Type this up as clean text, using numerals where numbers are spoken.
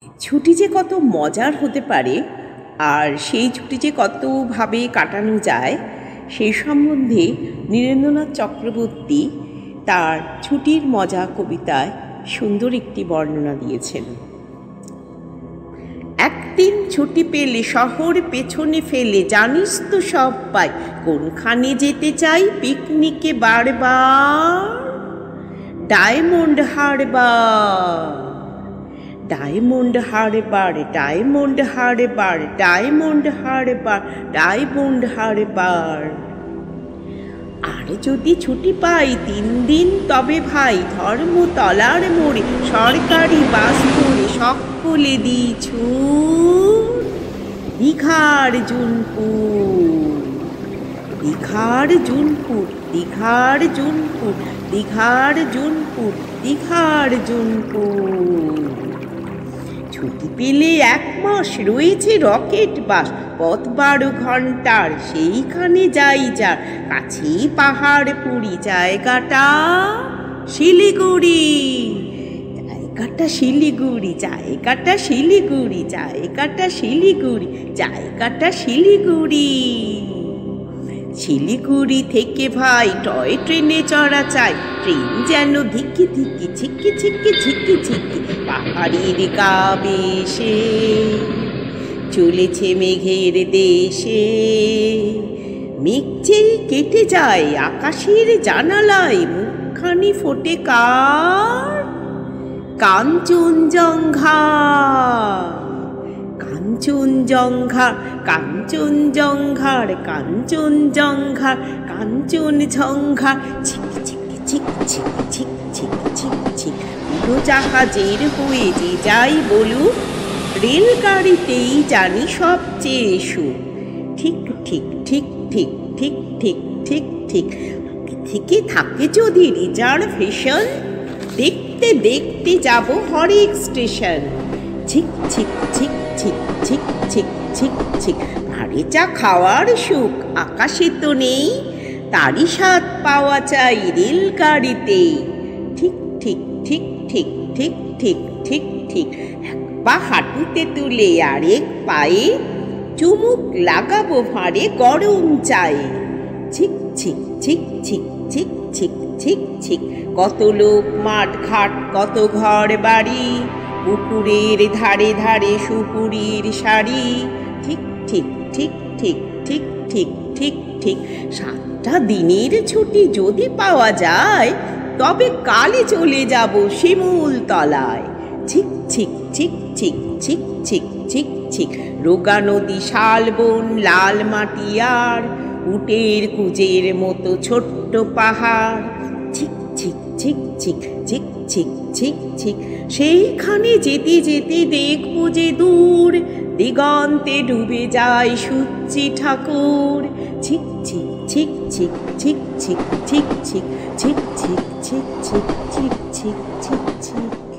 ছুটি যে কত মজার হতে পারে আর সেই ছুটি যে কতভাবে কাটানো যায় সেই সম্বন্ধে নীরেন্দ্রনাথ চক্রবর্তী তার ছুটির মজা কবিতায় সুন্দর একটি বর্ণনা দিয়েছেন। একদিন ছুটি পেলে শহর পেছনে ফেলে জানিস তো সবাই কোনখানে যেতে চাই পিকনিকে বারবার ডায়মন্ড হারবার। ডায়মন্ড হারবার, ডায়মন্ড হারবার, ডায়মন্ড হারবার, ডায়মন্ড হারবার। আর যদি ছুটি পাই 3 দিন তবে ভাই ধর্মতলার মোড়ে সরকারি বাস ধরে সকলে দিছু দীঘার জুনপুর। দীঘার জুনপুর, দীঘার জুনপুর, দীঘার জুনপুর, দীঘার জুনপুর। ছুটি পেলে 1 মাস রয়েছে রকেট বাস পথ 12 ঘন্টার সেইখানে যাই যার কাছেই পাহাড় পুরী জায়গাটা শিলিগুড়ি। জায়গাটা শিলিগুড়ি, জায়গাটা শিলিগুড়ি, জায়গাটা শিলিগুড়ি, জায়গাটা শিলিগুড়ি। শিলিগুড়ি থেকে ভাই টয় ট্রেনে চড়া চাই ট্রেন যেন ধিকি ধিকি ঝিকি ঝিকি ঝিকি ঝিকি পাহাড়ির গা বেশে চলেছে মেঘের দেশে। মেঘ যে কেটে যায় আকাশের জানালায় মুখখানি ফোটে কার কাঞ্চনজঙ্ঘা। কাঞ্চনজঙ্ঘা, কাঞ্চনজঙ্ঘার, কাঞ্চনজঙ্ঘা, কাঞ্চনজঙ্ঘা। ছিক ছিক ছিক ছিক ছিক ছিক ছিক ছিক। উড়োজাহাজের হয়ে যে যাই বলুক রেলগাড়িতেই জানি সবচেয়ে সুখ। ঠিক ঠিক ঠিক ঠিক ঠিক ঠিক ঠিক ঠিক। থেকে থাকে যদি রিজার্ভেশন দেখতে দেখতে যাব হরেক স্টেশন। ছিক ছিক ছিক ছিক ছিক ছিক ছিক ছিক। ভারী চা খাওয়ার সুখ আকাশে তো নেই তারই স্বাদ পাওয়া চাই রেলগাড়িতে। ঠিক ঠিক ঠিক ঠিক ঠিক ঠিক ঠিক ঠিক। 1 পা হাঁটুতে তুলে আরেক পায়ে চুমুক লাগাবো ভাঁড়ে গরম চায়ে। ছিক ছিক ছিক ছিক ছিক ছিক ছিক ছিক। কত লোক মাঠ ঘাট কত ঘর বাড়ি পুকুরের ধারে ধারে সুপুরির শাড়ি। ঠিক ঠিক ঠিক ঠিক ঠিক ঠিক ঠিক ঠিক। 7টা দিনের ছুটি যদি পাওয়া যায় তবে কালই চলে যাব শিমুল তলায়। ছিক ছিক ছিক ছিক ছিক ছিক ছিক ছিক। রোগা নদী শালবন লাল মাটি আর উটের কুজের মতো ছোট্ট পাহাড়। ছিক ছিক ছিক ছিক ছিক ছিক ছিক ছিক। সেইখানে যেতে যেতে দেখবো যে দূর দিগন্তে ডুবে যায় সূর্যি ঠাকুর। ছিক ছিক ছিক ছিক ছিক ছিক ছিক ছিক ছিক ছিক ছিক ছিক ছিক ছিক ছিক ছিক।